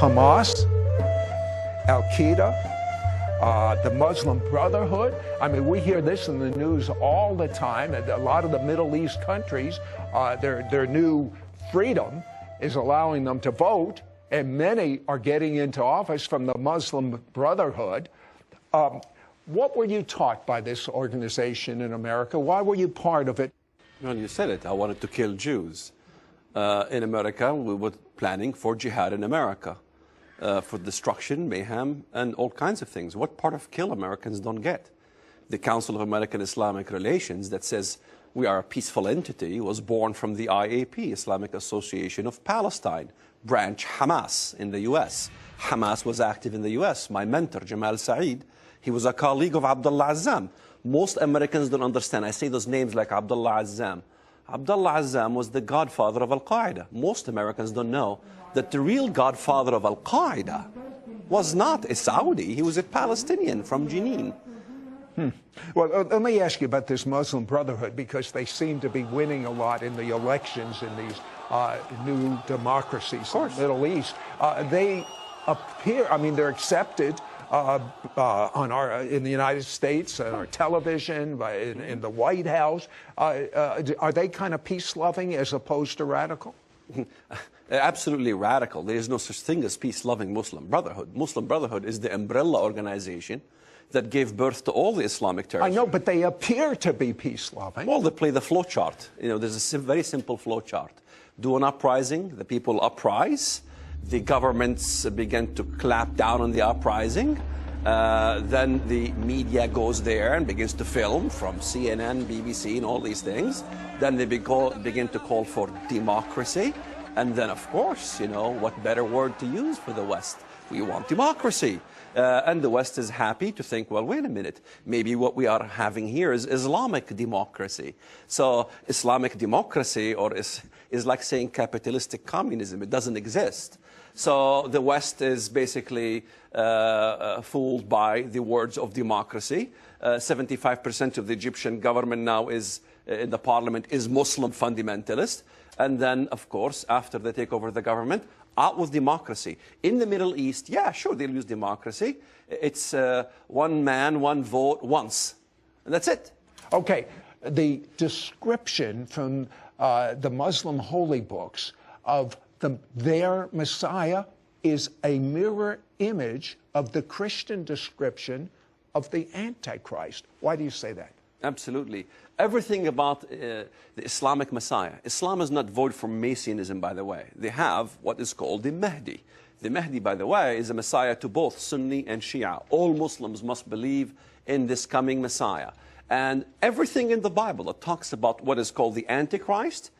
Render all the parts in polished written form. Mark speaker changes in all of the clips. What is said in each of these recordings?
Speaker 1: Hamas, Al-Qaeda, the Muslim Brotherhood. I mean, we hear this in the news all the time. A lot of the Middle East countries, their new freedom is allowing them to vote, and many are getting into office from the Muslim Brotherhood. What were you taught by this organization in America? Why were you part of it?
Speaker 2: Well, you said it. I wanted to kill Jews. In America, we were planning for jihad in America. For destruction, mayhem, and all kinds of things. What part of kill Americans don't get? The Council of American Islamic Relations that says we are a peaceful entity was born from the IAP, Islamic Association of Palestine, branch Hamas in the U.S. Hamas was active in the U.S. My mentor, Jamal Saeed, he was a colleague of Abdullah Azzam. Most Americans don't understand. I say those names like Abdullah Azzam. Abdullah Azzam was the godfather of Al-Qaeda. Most Americans don't know that the real godfather of Al-Qaeda was not a Saudi. He was a Palestinian from Jenin.
Speaker 1: Well, let me ask you about this Muslim Brotherhood, because they seem to be winning a lot in the elections in these new democracies in the Middle East. They appear, I mean, they're accepted in the United States, on our television, in the White House. Are they kind of peace-loving as opposed to radical?
Speaker 2: Absolutely radical. There is no such thing as peace-loving Muslim Brotherhood. Muslim Brotherhood is the umbrella organization that gave birth to all the Islamic terrorists.
Speaker 1: I know, but they appear to be peace-loving.
Speaker 2: Well, they play the flow chart. You know, there's a very simple flow chart. Do an uprising, the people uprise, the governments begin to clamp down on the uprising, then the media goes there and begins to film from CNN, BBC, and all these things. Then they begin to call for democracy. And then, of course, you know, what better word to use for the West? We want democracy. And the West is happy to think, well, wait a minute, maybe what we are having here is Islamic democracy. So Islamic democracy is like saying capitalistic communism. It doesn't exist. So the West is basically fooled by the words of democracy. 75% of the Egyptian government now is, in the parliament, is Muslim fundamentalist. And then, of course, after they take over the government, out with democracy. In the Middle East, yeah, sure, they'll use democracy. It's one man, one vote, once. And that's it.
Speaker 1: Okay. The description from the Muslim holy books of their Messiah is a mirror image of the Christian description of the Antichrist. Why do you say that?
Speaker 2: Absolutely. Everything about the Islamic Messiah. Islam is not void from Messianism, by the way. They have what is called the Mahdi. The Mahdi, by the way, is a Messiah to both Sunni and Shia. All Muslims must believe in this coming Messiah. And everything in the Bible that talks about what is called the Antichrist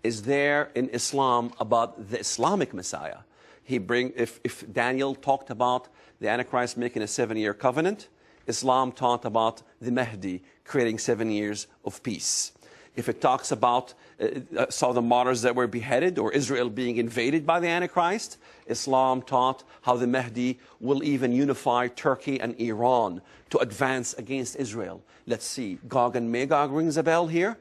Speaker 2: is there in Islam about the Islamic Messiah. If Daniel talked about the Antichrist making a 7-year covenant, Islam taught about the Mahdi creating 7 years of peace. If it talks about some of the martyrs that were beheaded or Israel being invaded by the Antichrist, Islam taught how the Mahdi will even unify Turkey and Iran to advance against Israel. Let's see, Gog and Magog rings a bell here.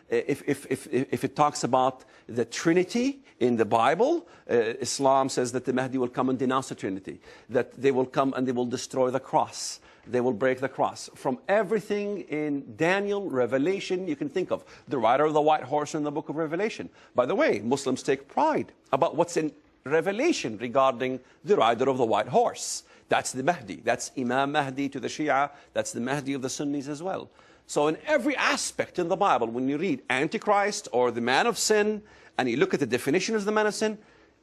Speaker 2: If it talks about the Trinity in the Bible, Islam says that the Mahdi will come and denounce the Trinity, that they will come and they will destroy the cross. They will break the cross. From everything in Daniel, Revelation, you can think of. The rider of the white horse in the book of Revelation. By the way, Muslims take pride about what's in Revelation regarding the rider of the white horse. That's the Mahdi. That's Imam Mahdi to the Shia. That's the Mahdi of the Sunnis as well. So in every aspect in the Bible, when you read Antichrist or the man of sin, and you look at the definition of the man of sin,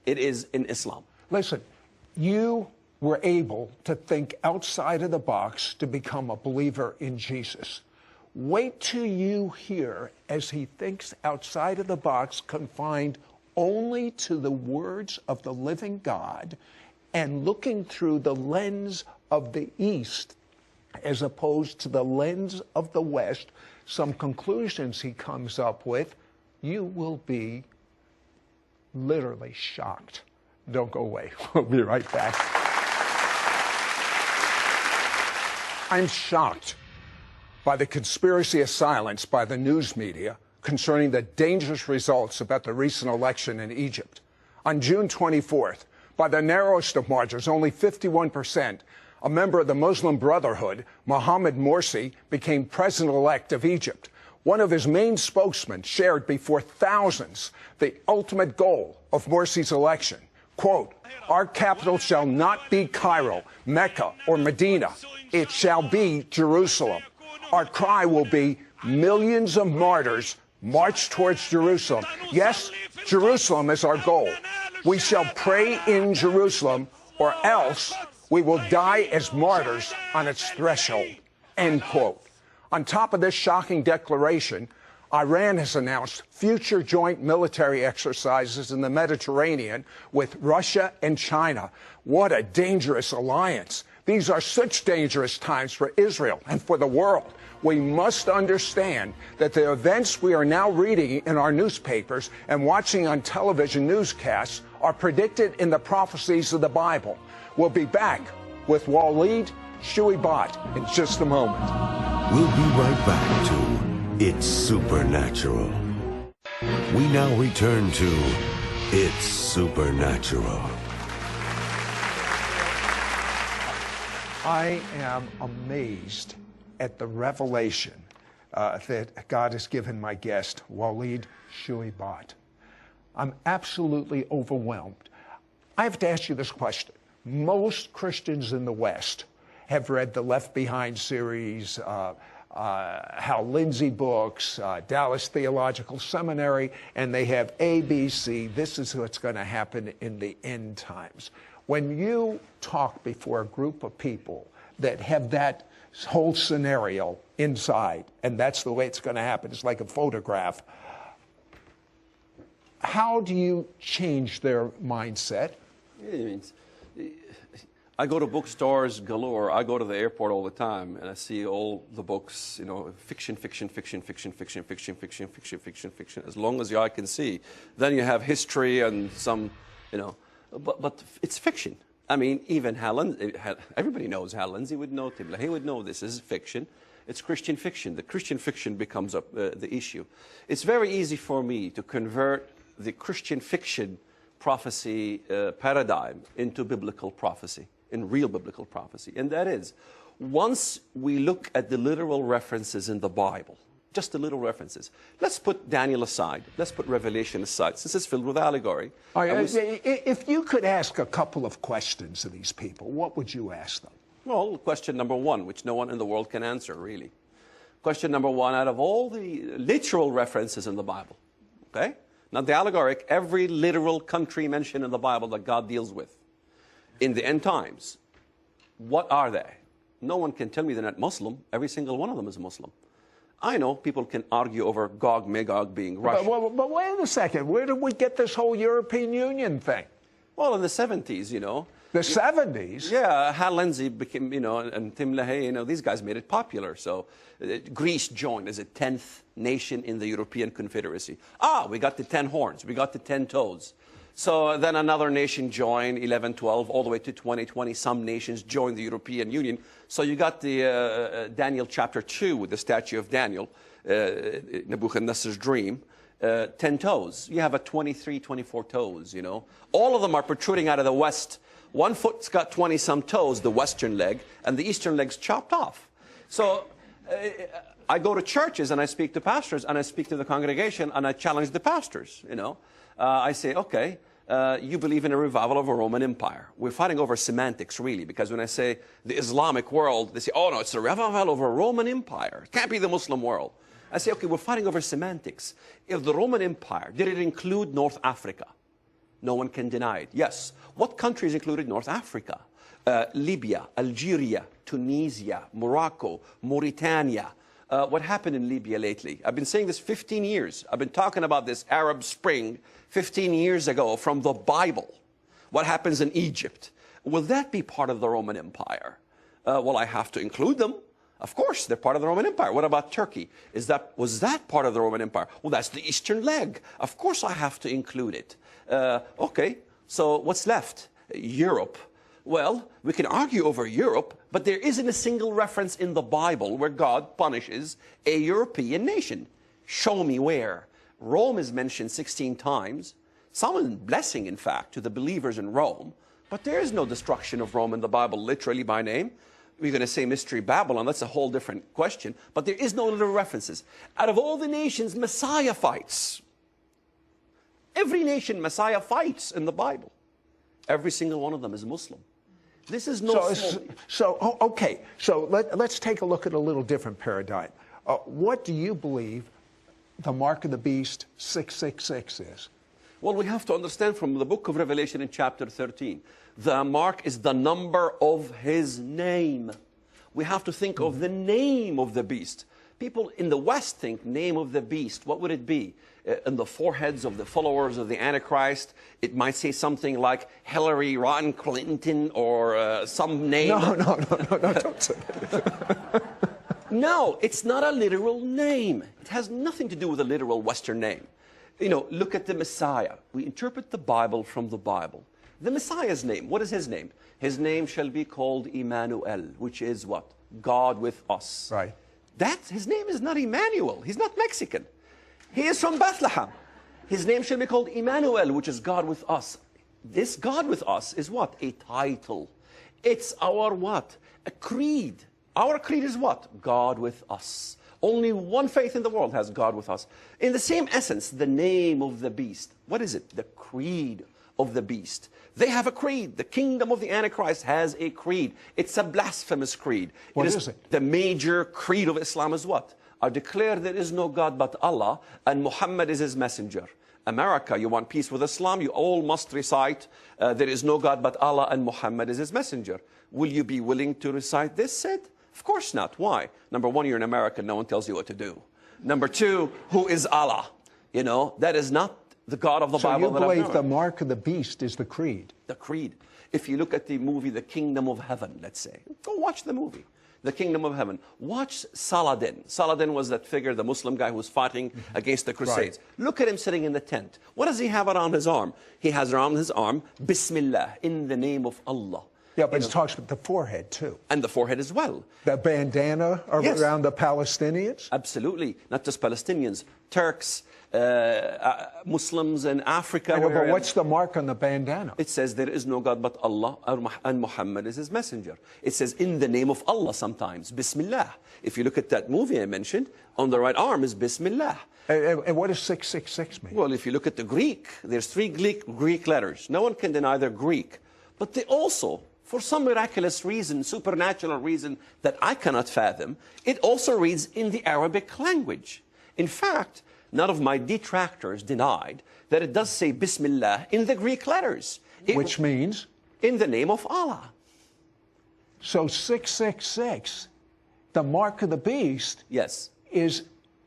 Speaker 2: it is in Islam.
Speaker 1: Listen, you were able to think outside of the box to become a believer in Jesus. Wait till you hear as he thinks outside of the box, confined only to the words of the living God and looking through the lens of the East as opposed to the lens of the West, some conclusions he comes up with. You will be literally shocked. Don't go away. We'll be right back. I'm shocked by the conspiracy of silence by the news media concerning the dangerous results about the recent election in Egypt. On June 24th, By the narrowest of margins, only 51%, a member of the Muslim Brotherhood, Mohammed Morsi, became president-elect of Egypt. One of his main spokesmen shared before thousands the ultimate goal of Morsi's election. Quote, "Our capital shall not be Cairo, Mecca, or Medina. It shall be Jerusalem. Our cry will be millions of martyrs march towards Jerusalem. Yes, Jerusalem is our goal. We shall pray in Jerusalem, or else we will die as martyrs on its threshold." End quote. On top of this shocking declaration, Iran has announced future joint military exercises in the Mediterranean with Russia and China. What a dangerous alliance. These are such dangerous times for Israel and for the world. We must understand that the events we are now reading in our newspapers and watching on television newscasts are predicted in the prophecies of the Bible. We'll be back with Waleed Shuibat in just a moment.
Speaker 3: We'll be right back to It's Supernatural. We now return to It's Supernatural.
Speaker 1: I am amazed at the revelation that God has given my guest, Waleed Shuibat. I'm absolutely overwhelmed. I have to ask you this question. Most Christians in the West have read the Left Behind series, Hal Lindsey books, Dallas Theological Seminary, and they have ABC. This is what's going to happen in the end times. When you talk before a group of people that have that whole scenario inside, and that's the way it's going to happen, it's like a photograph, how do you change their mindset?
Speaker 2: I go to bookstores galore. I go to the airport all the time, and I see all the books, you know, fiction, fiction, fiction, fiction, fiction, fiction, fiction, fiction, fiction, fiction, as long as the eye can see. Then you have history and some, you know, but it's fiction. I mean, even everybody knows Hal Lindsey would know, Tim LaHaye would know this is fiction. It's Christian fiction. The Christian fiction becomes the issue. It's very easy for me to convert the Christian fiction prophecy paradigm into biblical prophecy, in real biblical prophecy. And that is, once we look at the literal references in the Bible, just the little references. Let's put Daniel aside. Let's put Revelation aside, since it's filled with allegory.
Speaker 1: If you could ask a couple of questions to these people, what would you ask them?
Speaker 2: Well, question number one, which no one in the world can answer, really. Question number one, out of all the literal references in the Bible, okay? Not the allegoric, every literal country mentioned in the Bible that God deals with in the end times, what are they? No one can tell me they're not Muslim. Every single one of them is Muslim. I know people can argue over Gog, Magog being Russian.
Speaker 1: But wait a second. Where did we get this whole European Union thing?
Speaker 2: Well, in the 70s, you know.
Speaker 1: The 70s?
Speaker 2: Yeah, Hal Lindsey became, you know, and Tim LaHaye, you know, these guys made it popular. So Greece joined as a 10th nation in the European Confederacy. We got the 10 horns. We got the 10 toes. So then another nation joined, 11, 12, all the way to 2020. Some nations joined the European Union. So you got the Daniel chapter 2 with the statue of Daniel, Nebuchadnezzar's dream, 10 toes. You have a 23, 24 toes, you know. All of them are protruding out of the west. One foot's got 20-some toes, the western leg, and the eastern leg's chopped off. So I go to churches and I speak to pastors and I speak to the congregation and I challenge the pastors, you know. I say, okay, you believe in a revival of a Roman Empire. We're fighting over semantics, really, because when I say the Islamic world, they say, oh, no, it's a revival of a Roman Empire. It can't be the Muslim world. I say, okay, we're fighting over semantics. If the Roman Empire, did it include North Africa? No one can deny it. Yes. What countries included North Africa? Libya, Algeria, Tunisia, Morocco, Mauritania. What happened in Libya lately? I've been saying this 15 years. I've been talking about this Arab Spring 15 years ago from the Bible. What happens in Egypt? Will that be part of the Roman Empire? Well, I have to include them. Of course, they're part of the Roman Empire. What about Turkey? Was that part of the Roman Empire? Well, that's the eastern leg. Of course, I have to include it. Okay, so what's left? Europe. Well, we can argue over Europe, but there isn't a single reference in the Bible where God punishes a European nation. Show me where. Rome is mentioned 16 times. Some blessing, in fact, to the believers in Rome. But there is no destruction of Rome in the Bible, literally by name. We're going to say Mystery Babylon, that's a whole different question. But there is no literal references. Out of all the nations, Messiah fights. Every nation, Messiah fights in the Bible. Every single one of them is Muslim. This is no...
Speaker 1: Okay, so let's take a look at a little different paradigm. What do you believe the mark of the beast 666 is?
Speaker 2: Well, we have to understand from the book of Revelation in chapter 13, the mark is the number of his name. We have to think of the name of the beast. People in the West think name of the beast. What would it be? In the foreheads of the followers of the Antichrist, it might say something like Hillary Rodham Clinton or some name.
Speaker 1: No, don't say that.
Speaker 2: No, it's not a literal name. It has nothing to do with a literal Western name. You know, look at the Messiah. We interpret the Bible from the Bible. The Messiah's name, what is his name? His name shall be called Emmanuel, which is what? God with us.
Speaker 1: Right.
Speaker 2: His name is not Emmanuel. He's not Mexican. He is from Bethlehem. His name shall be called Emmanuel, which is God with us. This God with us is what? A title. It's our what? A creed. Our creed is what? God with us. Only one faith in the world has God with us. In the same essence, the name of the beast. What is it? The creed of the beast. They have a creed. The kingdom of the Antichrist has a creed. It's a blasphemous creed.
Speaker 1: What is it?
Speaker 2: The major creed of Islam is what? I declare there is no God but Allah, and Muhammad is his messenger. America, you want peace with Islam, you all must recite, there is no God but Allah, and Muhammad is his messenger. Will you be willing to recite this, Sid? Of course not. Why? Number one, you're an American, no one tells you what to do. Number two, who is Allah? You know, that is not the God of the Bible.
Speaker 1: So you believe the mark of the beast is the creed?
Speaker 2: The creed. If you look at the movie, The Kingdom of Heaven, let's say, go watch the movie. The Kingdom of Heaven. Watch Saladin. Saladin was that figure, the Muslim guy who was fighting against the Crusades. Right. Look at him sitting in the tent. What does he have around his arm? He has around his arm, Bismillah, in the name of Allah.
Speaker 1: Yeah, but it talks about the forehead, too.
Speaker 2: And the forehead as well.
Speaker 1: The bandana around the Palestinians?
Speaker 2: Absolutely. Not just Palestinians. Turks, Muslims in Africa.
Speaker 1: I know, but what's the mark on the bandana?
Speaker 2: It says there is no God but Allah and Muhammad is his messenger. It says in the name of Allah sometimes, Bismillah. If you look at that movie I mentioned, on the right arm is Bismillah.
Speaker 1: And what does 666 mean?
Speaker 2: Well, if you look at the Greek, there's 3 Greek letters. No one can deny they're Greek. But they also, for some miraculous reason, supernatural reason that I cannot fathom, it also reads in the Arabic language. In fact, none of my detractors denied that it does say Bismillah in the Greek letters.
Speaker 1: Which means?
Speaker 2: In the name of Allah.
Speaker 1: So 666, the mark of the beast,
Speaker 2: yes,
Speaker 1: is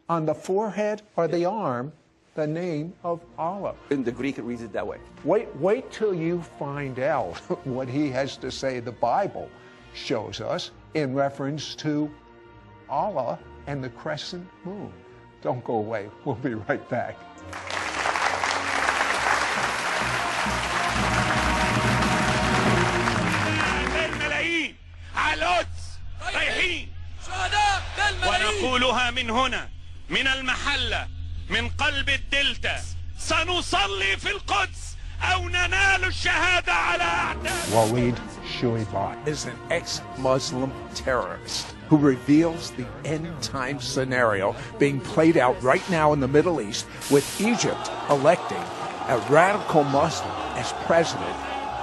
Speaker 1: on the forehead or the arm, the name of Allah.
Speaker 2: In the Greek, it reads it that way.
Speaker 1: Wait till you find out what he has to say the Bible shows us in reference to Allah and the crescent moon. Don't go away. We'll be right back.
Speaker 4: الملايين على القدس رايحين ونقولها من هنا من المحلة من قلب الدلتا سنصلي في القدس أو ننال الشهادة على أعداء.
Speaker 1: Walid Shuibat is an ex-Muslim terrorist who reveals the end-time scenario being played out right now in the Middle East, with Egypt electing a radical Muslim as president,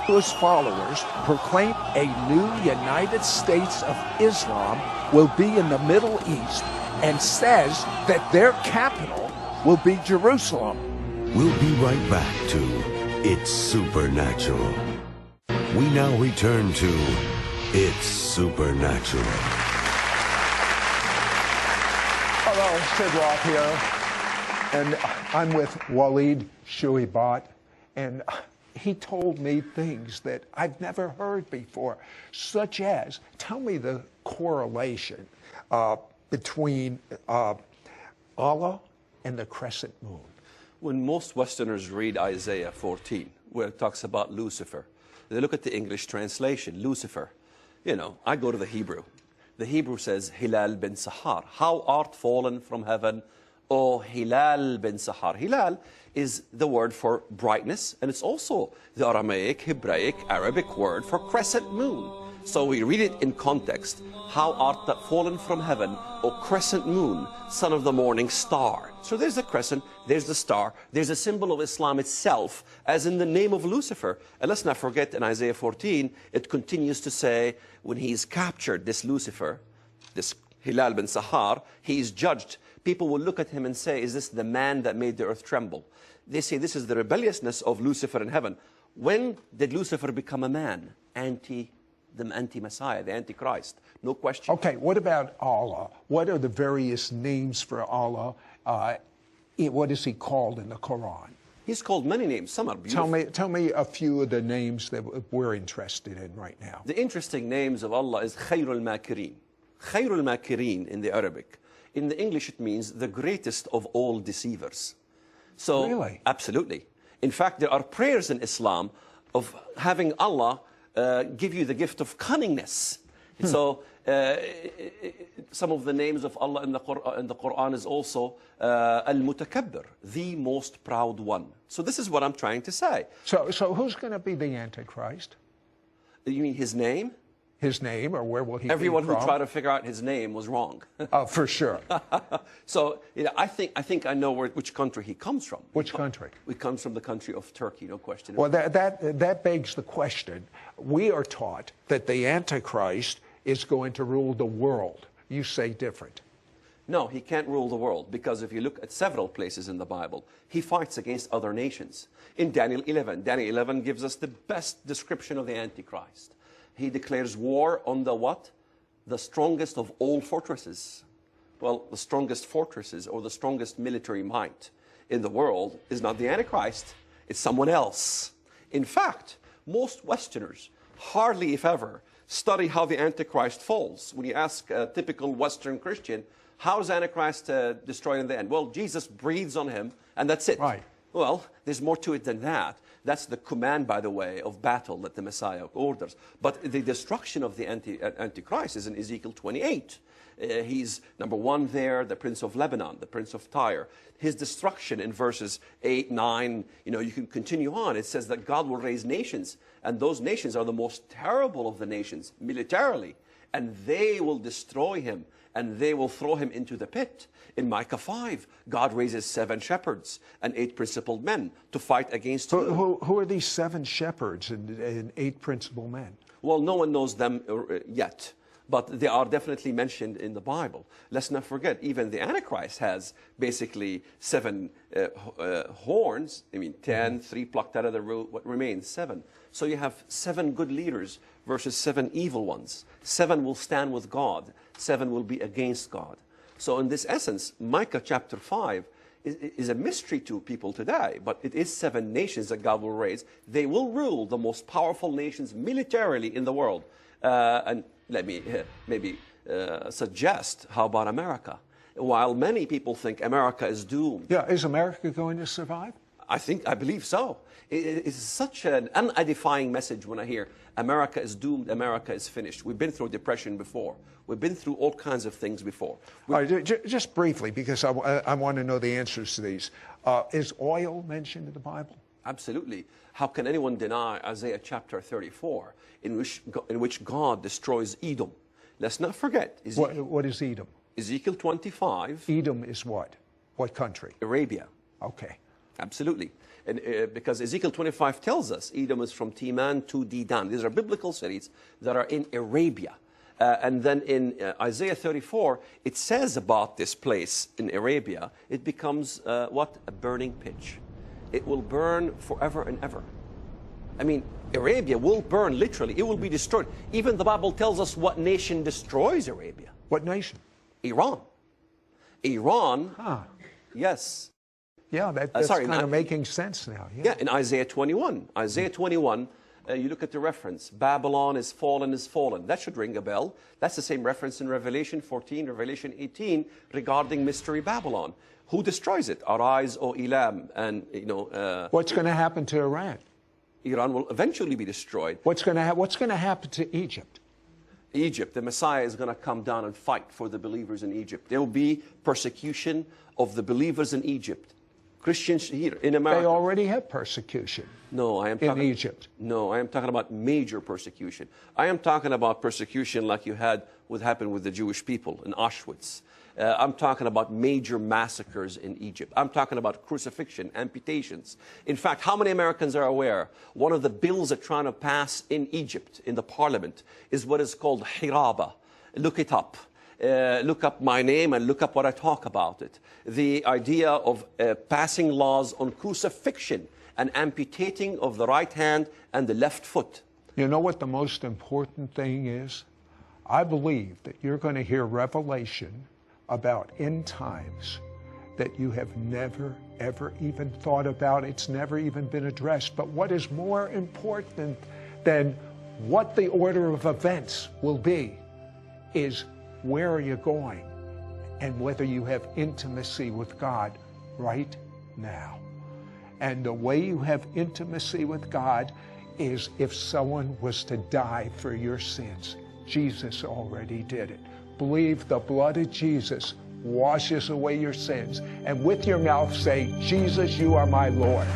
Speaker 1: whose followers proclaim a new United States of Islam will be in the Middle East, and says that their capital will be Jerusalem.
Speaker 3: We'll be right back to It's Supernatural. We now return to It's Supernatural.
Speaker 1: Hello, Sid Roth here, and I'm with Walid Shuibat, and he told me things that I've never heard before, such as, tell me the correlation between Allah and the crescent moon.
Speaker 2: When most Westerners read Isaiah 14, where it talks about Lucifer, they look at the English translation, Lucifer. You know, I go to the Hebrew. The Hebrew says, Hilal bin Sahar, how art fallen from heaven, O Hilal bin Sahar. Hilal is the word for brightness, and it's also the Aramaic, Hebraic, Arabic word for crescent moon. So we read it in context. How art thou fallen from heaven, O crescent moon, son of the morning star. So there's the crescent, there's the star, there's a symbol of Islam itself, as in the name of Lucifer. And let's not forget in Isaiah 14, it continues to say, when he's captured, this Lucifer, this Hilal bin Sahar, he is judged. People will look at him and say, is this the man that made the earth tremble? They say this is the rebelliousness of Lucifer in heaven. When did Lucifer become a man? The anti-Messiah, the Antichrist. No question.
Speaker 1: Okay, what about Allah? What are the various names for Allah? What is he called in the Quran?
Speaker 2: He's called many names. Some are beautiful.
Speaker 1: Tell me a few of the names that we're interested in right now.
Speaker 2: The interesting names of Allah is Khairul Makirin. Khairul Makirin in the Arabic. In the English, it means the greatest of all deceivers. So,
Speaker 1: really?
Speaker 2: Absolutely. In fact, there are prayers in Islam of having Allah give you the gift of cunningness. So some of the names of Allah in the Quran is also Al-Mutakabbir, the most proud one. So this is what I'm trying to say.
Speaker 1: So who's going to be the Antichrist?
Speaker 2: You mean his name?
Speaker 1: His name, or where will he
Speaker 2: Everyone
Speaker 1: be from?
Speaker 2: who tried to figure out his name was wrong.
Speaker 1: For sure.
Speaker 2: So I think I know which country he comes from.
Speaker 1: Which country?
Speaker 2: He comes from the country of Turkey, no question.
Speaker 1: Well, that begs the question. We are taught that the Antichrist is going to rule the world. You say different.
Speaker 2: No, he can't rule the world, because if you look at several places in the Bible, he fights against other nations. In Daniel 11, Daniel 11 gives us the best description of the Antichrist. He declares war on the what? The strongest of all fortresses. Well, the strongest fortresses or the strongest military might in the world is not the Antichrist, it's someone else. In fact, most Westerners hardly, if ever, study how the Antichrist falls. When you ask a typical Western Christian, how is Antichrist destroyed in the end? Well, Jesus breathes on him, and that's it.
Speaker 1: Right.
Speaker 2: Well, there's more to it than that. That's the command, by the way, of battle that the Messiah orders. But the destruction of the Antichrist is in Ezekiel 28. He's, number one there, the prince of Lebanon, the prince of Tyre. His destruction in verses 8, 9, you can continue on. It says that God will raise nations, and those nations are the most terrible of the nations, militarily. And they will destroy him, and they will throw him into the pit. In Micah 5, God raises 7 shepherds and 8 principal men to fight against him.
Speaker 1: Who are these 7 shepherds and 8 principal men?
Speaker 2: Well, no one knows them yet, but they are definitely mentioned in the Bible. Let's not forget, even the Antichrist has basically 7 horns. 10, 3 plucked out of the root, what remains? 7. So you have 7 good leaders versus 7 evil ones. 7 will stand with God. 7 will be against God. So in this essence, Micah chapter 5 is a mystery to people today, but it is 7 nations that God will raise. They will rule the most powerful nations militarily in the world. And let me maybe suggest, how about America? While many people think America is doomed.
Speaker 1: Yeah, is America going to survive?
Speaker 2: I believe so. It's such an unedifying message when I hear America is doomed, America is finished. We've been through depression before. We've been through all kinds of things before.
Speaker 1: All right, just briefly, because I want to know the answers to these. Is oil mentioned in the Bible?
Speaker 2: Absolutely. How can anyone deny Isaiah chapter 34, in which God destroys Edom? Let's not forget.
Speaker 1: What is Edom?
Speaker 2: Ezekiel 25.
Speaker 1: Edom is what? What country?
Speaker 2: Arabia.
Speaker 1: Okay.
Speaker 2: Absolutely. And, because Ezekiel 25 tells us Edom is from Teman to Dedan. These are biblical cities that are in Arabia. And then in Isaiah 34, it says about this place in Arabia, it becomes what? A burning pitch. It will burn forever and ever. Arabia will burn literally. It will be destroyed. Even the Bible tells us what nation destroys Arabia.
Speaker 1: What nation?
Speaker 2: Iran. Iran, yes.
Speaker 1: Yeah, that's kind of making sense now.
Speaker 2: Yeah, in Isaiah 21. Isaiah 21, you look at the reference. Babylon is fallen, is fallen. That should ring a bell. That's the same reference in Revelation 14, Revelation 18, regarding Mystery Babylon. Who destroys it? Arise, O Elam. And,
Speaker 1: what's going to happen to Iran?
Speaker 2: Iran will eventually be destroyed.
Speaker 1: What's going to happen to Egypt?
Speaker 2: Egypt, the Messiah is going to come down and fight for the believers in Egypt. There will be persecution of the believers in Egypt. Christians here in America.
Speaker 1: They already have persecution.
Speaker 2: No, I am talking,
Speaker 1: in Egypt.
Speaker 2: No, I am talking about major persecution. I am talking about persecution like you had what happened with the Jewish people in Auschwitz. I'm talking about major massacres in Egypt. I'm talking about crucifixion, amputations. In fact, how many Americans are aware one of the bills they're trying to pass in Egypt, in the parliament, is what is called hiraba. Look it up. Look up my name and look up what I talk about it. The idea of passing laws on crucifixion and amputating of the right hand and the left foot.
Speaker 1: You know what the most important thing is? I believe that you're going to hear revelation about end times that you have never, ever even thought about. It's never even been addressed. But what is more important than what the order of events will be is where are you going and whether you have intimacy with God right now. And the way you have intimacy with God is if someone was to die for your sins. Jesus already did it. Believe the blood of Jesus washes away your sins. And with your mouth say, Jesus, you are my Lord.